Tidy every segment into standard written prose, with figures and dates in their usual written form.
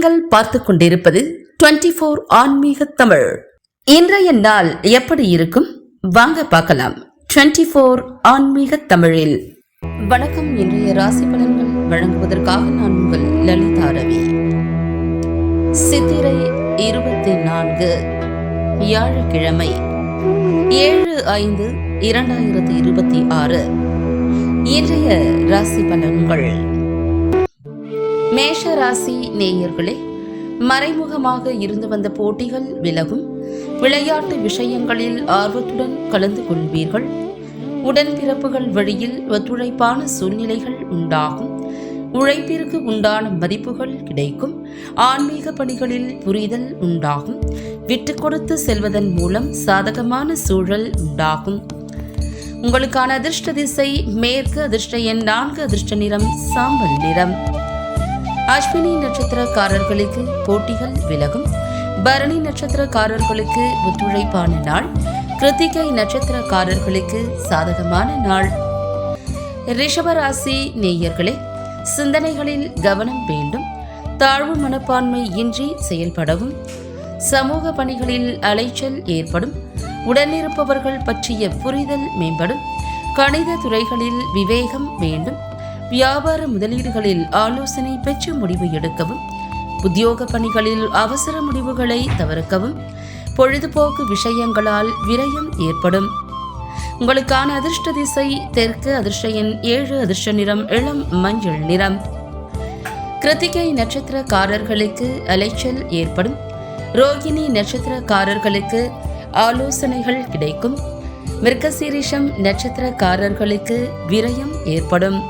நீங்கள் பார்த்து கொண்டிருப்பது 24 ஆன்மீக தமிழ். இன்றைய நாள் எப்படி இருக்கும் வாங்க பார்க்கலாம். 24 ஆன்மீக தமிழில் வணக்கம். இன்றைய ராசி பலன்கள் வழங்குவதற்காக நான் உங்கள் லலிதா ரவி. சித்திரை 24 வியாழக்கிழமை 7/5/2026. இன்றைய ராசி பலன்கள். மேஷ ராசி நேயர்களே, மறைமுகமாக இருந்து வந்த போட்டிகள் விலகும். விளையாட்டு விஷயங்களில் ஆர்வத்துடன் கலந்து கொள்வீர்கள். உடன்பிறப்புகள் வழியில் ஒத்துழைப்பான சூழ்நிலைகள் உண்டாகும். உழைப்பிற்கு உண்டான மதிப்புகள் கிடைக்கும். ஆன்மீக பணிகளில் புரிதல் உண்டாகும். விட்டு கொடுத்து செல்வதன் மூலம் சாதகமான சூழல் உண்டாகும். உங்களுக்கான அதிர்ஷ்ட திசை மேற்கு. அதிர்ஷ்ட எண் 4. அதிர்ஷ்ட நிறம் சாம்பல் நிறம். அஸ்வினி நட்சத்திரக்காரர்களுக்கு போட்டிகள் விலகும். பரணி நட்சத்திரக்காரர்களுக்கு ஒத்துழைப்பான நாள். கிருத்திகை நட்சத்திரக்காரர்களுக்கு சாதகமான நாள். ரிஷபராசி நேயர்களே, சிந்தனைகளில் கவனம் வேண்டும். தாழ்வு மனப்பான்மை இன்றி செயல்படவும். சமூக பணிகளில் அலைச்சல் ஏற்படும். உடனிருப்பவர்கள் பற்றிய புரிதல் மேம்படும். கணித துறைகளில் விவேகம் வேண்டும். வியாபார முதலீடுகளில் ஆலோசனை பெற்று முடிவு எடுக்கவும். உத்தியோக பணிகளில் அவசர முடிவுகளை தவிர்க்கவும். பொழுதுபோக்கு விஷயங்களால் விரயம் ஏற்படும். உங்களுக்கான அதிர்ஷ்ட திசை தெற்கு. அதிர்ஷ்ட எண் 7. அதிர்ஷ்ட நிறம் இளம் மஞ்சள் நிறம். கிருத்திகை நட்சத்திரக்காரர்களுக்கு அலைச்சல் ஏற்படும். ரோகிணி நட்சத்திரக்காரர்களுக்கு ஆலோசனைகள் கிடைக்கும். மிருகசீரிஷம் நட்சத்திரக்காரர்களுக்கு விரயம் ஏற்படும்.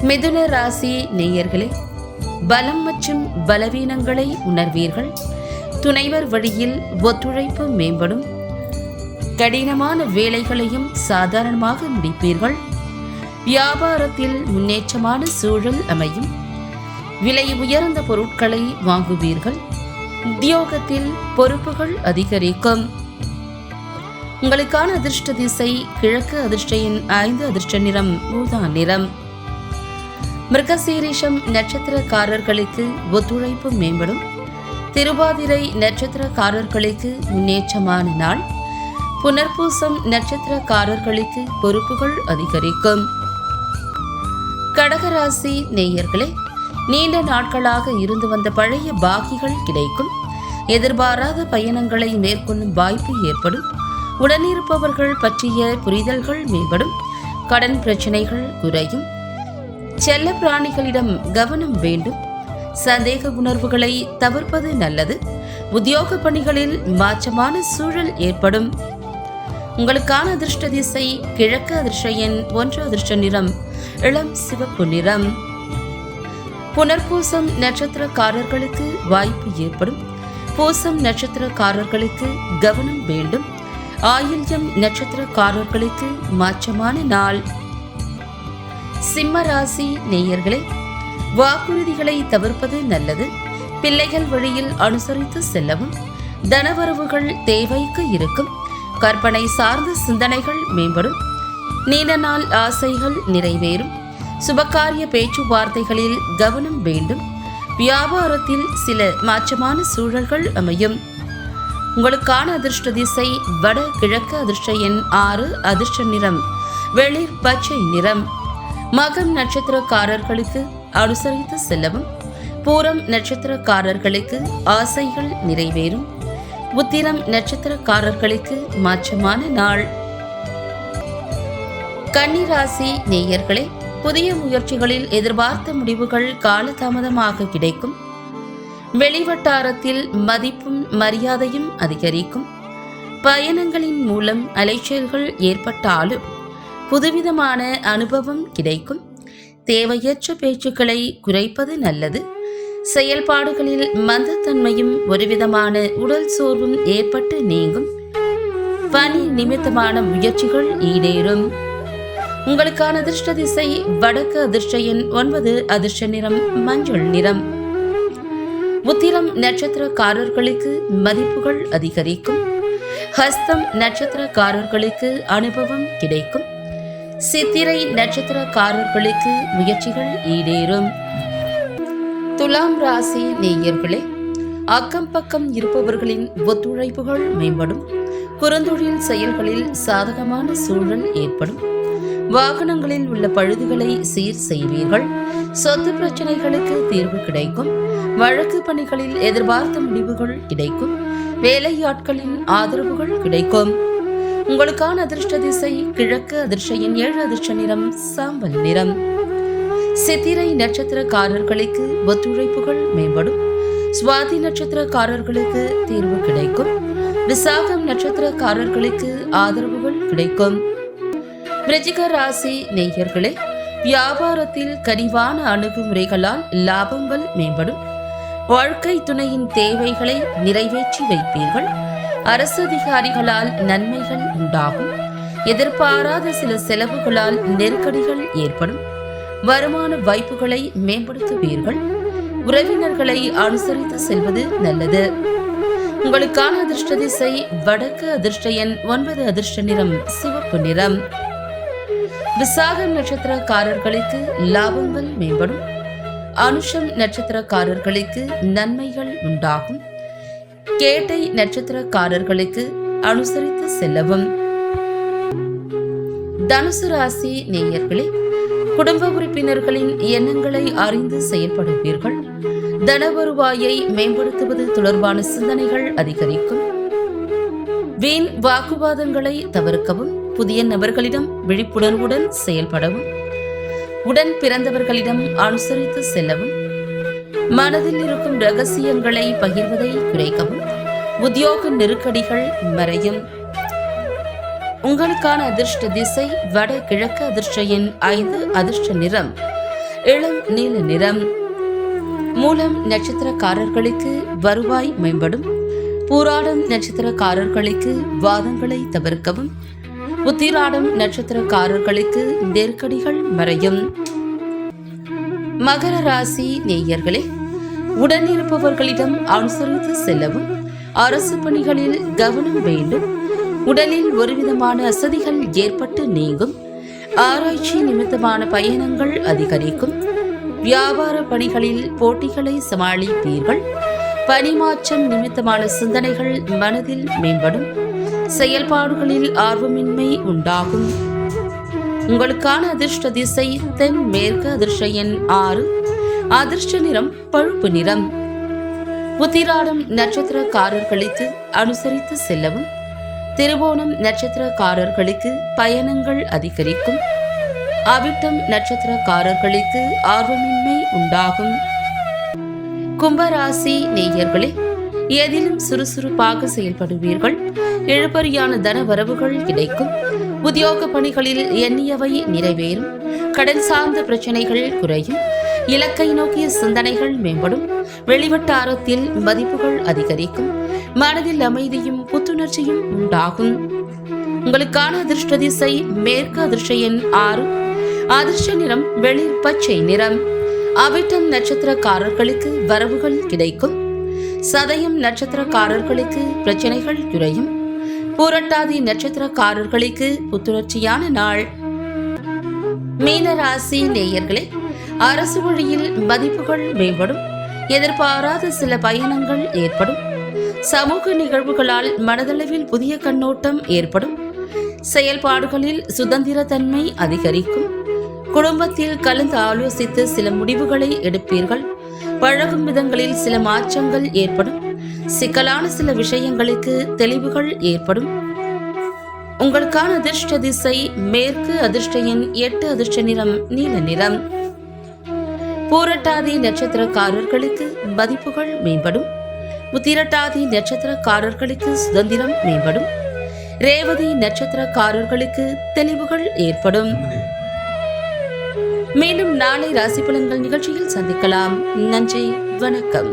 மிதுன ராசி நேயர்களே, பலம் மற்றும் பலவீனங்களை உணர்வீர்கள். துணைவர் வழியில் ஒத்துழைப்பு மேம்படும். கடினமான வேலைகளையும் சாதாரணமாக முடிப்பீர்கள். வியாபாரத்தில் முன்னேற்றமான சூழல் அமையும். விலை உயர்ந்த பொருட்களை வாங்குவீர்கள். உத்தியோகத்தில் பொறுப்புகள் அதிகரிக்கும். உங்களுக்கான அதிர்ஷ்ட திசை கிழக்கு. அதிர்ஷ்ட எண் 5. அதிர்ஷ்ட நிறம் ஊதா நிறம். மிருகசீரிஷம் நட்சத்திரக்காரர்களுக்கு ஒத்துழைப்பு மேம்படும். திருவாதிரை நட்சத்திரக்காரர்களுக்கு முன்னேற்றமான நாள். புனர்பூசம் நட்சத்திரக்காரர்களுக்கு பொறுப்புகள் அதிகரிக்கும். கடகராசி நேயர்களே, நீண்ட நாட்களாக இருந்து வந்த பழைய பாக்கிகள் கிடைக்கும். எதிர்பாராத பயணங்களை மேற்கொள்ளும் வாய்ப்பு ஏற்படும். உடனிருப்பவர்கள் பற்றிய புரிதல்கள் மேம்படும். கடன் பிரச்சனைகள் குறையும். செல்ல பிராணிகளிடம் கவனம் வேண்டும். சந்தேக உணர்வுகளை தவிர்ப்பது நல்லது. உத்தியோக பணிகளில் மாற்றமான சூழல் ஏற்படும். உங்களுக்கான அதிர்ஷ்ட திசை கிழக்கு. அதிர்ஷ்ட எண் 1. அதிர்ஷ்ட நிறம் இளம் சிவப்பு நிறம். புனர்பூசம் நட்சத்திரக்காரர்களுக்கு வாய்ப்பு ஏற்படும். பூசம் நட்சத்திரக்காரர்களுக்கு கவனம் வேண்டும். ஆயில்யம் நட்சத்திரக்காரர்களுக்கு மாற்றமான நாள். சிம்ம ராசி நேயர்களே, வாக்குறுதிகளை தவிர்ப்பது நல்லது. பிள்ளைகள் வழியில் அனுசரித்து செல்லவும். தனவரவுகள் தேவைக்கு இருக்கும். கற்பனை சார்ந்த சிந்தனைகள் மேம்படும். நீண்ட நாள் ஆசைகள் நிறைவேறும். சுபகாரிய பேச்சுவார்த்தைகளில் கவனம் வேண்டும். வியாபாரத்தில் சில மாற்றமான சூழல்கள் அமையும். உங்களுக்கான அதிர்ஷ்ட திசை வட கிழக்கு. அதிர்ஷ்ட எண் 6. அதிர்ஷ்ட நிறம் வெளிர் பச்சை நிறம். மகம் நட்சத்திரக்காரர்களுக்கு அனுசரித்து செல்லவும். பூரம் நட்சத்திரக்காரர்களுக்கு ஆசைகள் நிறைவேறும். உத்திரம் நட்சத்திரக்காரர்களுக்கு மாற்றமான நாள். கன்னிராசி நேயர்களே, புதிய முயற்சிகளில் எதிர்பார்த்த முடிவுகள் காலதாமதமாக கிடைக்கும். வெளிவட்டாரத்தில் மதிப்பும் மரியாதையும் அதிகரிக்கும். பயணங்களின் மூலம் அலைச்சல்கள் ஏற்பட்டாலும் புதுவிதமான அனுபவம் கிடைக்கும். தேவையற்ற பேச்சுக்களை குறைப்பது நல்லது. செயல்பாடுகளில் மந்தத்தன்மையும் ஒருவிதமான உடல் சோர்வும் ஏற்பட்டு நீங்கும். பணி நிமித்தமான முயற்சிகள் ஈடேறும். உங்களுக்கான அதிர்ஷ்ட திசை வடக்கு. அதிர்ஷ்ட எண் 9. அதிர்ஷ்ட நிறம் மஞ்சள் நிறம். உத்திரம் நட்சத்திரக்காரர்களுக்கு மதிப்புகள் அதிகரிக்கும். ஹஸ்தம் நட்சத்திரக்காரர்களுக்கு அனுபவம் கிடைக்கும். சித்திரை நட்சத்திரக்காரர்களுக்கு முயற்சிகள் ஈடேறும். துலாம் ராசி நேயர்களே, அக்கம் பக்கம் இருப்பவர்களின் ஒத்துழைப்புகள் மேம்படும். குறுந்தொழில் செயல்களில் சாதகமான சூழல் ஏற்படும். வாகனங்களில் உள்ள பழுதுகளை சீர் செய்வீர்கள். சொத்து பிரச்சனைகளுக்கு தீர்வு கிடைக்கும். வழக்கு பணிகளில் எதிர்பார்த்த முடிவுகள் கிடைக்கும். வேலையாட்களின் ஆதரவுகள் கிடைக்கும். உங்களுக்கான அதிர்ஷ்ட திசை கிழக்கு. அதிர்ஷ்ட எண் 7. அதிர்ஷ்ட நிறம் சாம்பல் நிறம். சித்திரை நட்சத்திரக்காரர்களுக்கு ஒத்துழைப்புகள் மேம்படும். சுவாதி நட்சத்திரக்காரர்களுக்கு தீர்வு கிடைக்கும். விசாகம் நட்சத்திரக்காரர்களுக்கு ஆதரவுகள் கிடைக்கும். விருச்சிக ராசி நேயர்களே, வியாபாரத்தில் கனிவான அணுகுமுறைகளால் லாபங்கள் மேம்படும். வாழ்க்கை துணையின் தேவைகளை நிறைவேற்றி வைப்பீர்கள். அரசு அதிகாரிகளால் நன்மைகள் உண்டாகும். எதிர்பாராத சில செலவுகளால் நெருக்கடிகள் ஏற்படும். வருமான வாய்ப்புகளை மேம்படுத்துவீர்கள். உறவினர்களை அனுசரித்து செல்வது நல்லது. உங்களுக்கான அதிர்ஷ்ட திசை வடக்கு. அதிர்ஷ்ட எண் 9. அதிர்ஷ்ட நிறம் சிவப்பு நிறம். விசாகம் நட்சத்திரக்காரர்களுக்கு லாபங்கள் மேம்படும். அனுஷம் நட்சத்திரக்காரர்களுக்கு நன்மைகள் உண்டாகும். கேட்டை நட்சத்திரக்காரர்களுக்கு அனுசரித்து செல்லவும். தனுசு ராசி நேயர்களே, குடும்ப உறுப்பினர்களின் எண்ணங்களை அறிந்து செயல்படுவீர்கள். தன வருவாயை மேம்படுத்துவது தொடர்பான சிந்தனைகள் அதிகரிக்கும். வீண் வாக்குவாதங்களை தவிர்க்கவும். புதிய நபர்களிடம் விழிப்புணர்வுடன் செயல்படவும். உடன் பிறந்தவர்களிடம் அனுசரித்து செல்லவும். மனதில் இருக்கும் ரகசியங்களை பகிர்வதை குறைக்கவும். உத்தியோக நெருக்கடிகள் மறையும். உங்களுக்கான அதிர்ஷ்ட திசை வட கிழக்கு. அதிர்ஷ்ட எண் 5. அதிர்ஷ்ட நிறம் இளம் நீல நிறம். மூலம் நட்சத்திரக்காரர்களுக்கு வருவாய் மேம்படும். பூராடம் நட்சத்திரக்காரர்களுக்கு வாதங்களை தவிர்க்கவும். உத்திராடம் நட்சத்திரக்காரர்களுக்கு நெருக்கடிகள் மறையும். மகர ராசி நேயர்களே, உடனிருப்பவர்களிடம் அனுசரித்து செல்லவும். அரசு பணிகளில் கவனம் வேண்டும். உடலில் ஒருவிதமான அசதிகள் ஏற்பட்டு நீங்கும். ஆராய்ச்சி நிமித்தமான பயணங்கள் அதிகரிக்கும். வியாபார பணிகளில் போட்டிகளை சமாளிப்பீர்கள். பணிமாற்றம் நிமித்தமான சிந்தனைகள் மனதில் மேம்படும். செயல்பாடுகளில் ஆர்வமின்மை உண்டாகும். உங்களுக்கான அதிர்ஷ்ட திசை தென் மேற்கு. அதிர்ஷ்ட எண் 6. அதிர்ஷ்ட நிறம் பழுப்பு நிறம். உத்திராடம் நட்சத்திரக்காரர்களுக்கு அனுசரித்து செல்லவும். திருவோணம் நட்சத்திரக்காரர்களுக்கு பயணங்கள் அதிகரிக்கும். அவிட்டம் நட்சத்திரக்காரர்களுக்கு ஆர்வமின்மை உண்டாகும். கும்பராசி நேயர்களே, எதிலும் சுறுசுறுப்பாக செயல்படுவீர்கள். இழுபறியான தன வரவுகள் கிடைக்கும். உத்தியோக பணிகளில் எண்ணியவை நிறைவேறும். கடன் சார்ந்த பிரச்சனைகள் குறையும். இலக்கை நோக்கிய சிந்தனைகள் மேம்படும். வெளிவட்டாரத்தில் மதிப்புகள் அதிகரிக்கும். மனதில் அமைதியும் புத்துணர்ச்சியும் உண்டாகும். உங்களுக்கான அதிர்ஷ்ட திசை மேற்கு. அதிர்ஷ்ட எண் 6. அதிர்ஷ்ட நிறம் வெளிர் பச்சை நிறம். அவிட்டம் நட்சத்திரக்காரர்களுக்கு வரவுகள் கிடைக்கும். சதயம் நட்சத்திரக்காரர்களுக்கு பிரச்சனைகள் குறையும். பூரட்டாதி நட்சத்திரக்காரர்களுக்கு புத்துணர்ச்சியான நாள். மீனராசி நேயர்களே, அரசு வழியில் மதிப்புகள் மேம்படும். எதிர்பாராத சில பயணங்கள் ஏற்படும். சமூக நிகழ்வுகளால் மனதளவில் புதிய கண்ணோட்டம் ஏற்படும். செயல்பாடுகளில் சுதந்திரத்தன்மை அதிகரிக்கும். குடும்பத்தில் கலந்து ஆலோசித்து சில முடிவுகளை எடுப்பீர்கள். பழகும் விதங்களில் சில மாற்றங்கள் ஏற்படும். சிக்கலான சில விஷயங்களுக்கு தெளிவுகள் ஏற்படும். உங்களுக்கான அதிர்ஷ்ட திசை மேற்கு. அதிர்ஷ்ட எண் 8. அதிர்ஷ்ட நிறம் நீல நிறம். பூரட்டாதி நட்சத்திரக்காரர்களுக்கு மதிப்புகள் மேம்படும். உத்திரட்டாதி நட்சத்திரக்காரர்களுக்கு சுதந்திரம் மேம்படும். ரேவதி நட்சத்திரக்காரர்களுக்கு தெளிவுகள் ஏற்படும். மீண்டும் நாளை ராசி பலன்கள் நிகழ்ச்சியில் சந்திக்கலாம். நன்றி, வணக்கம்.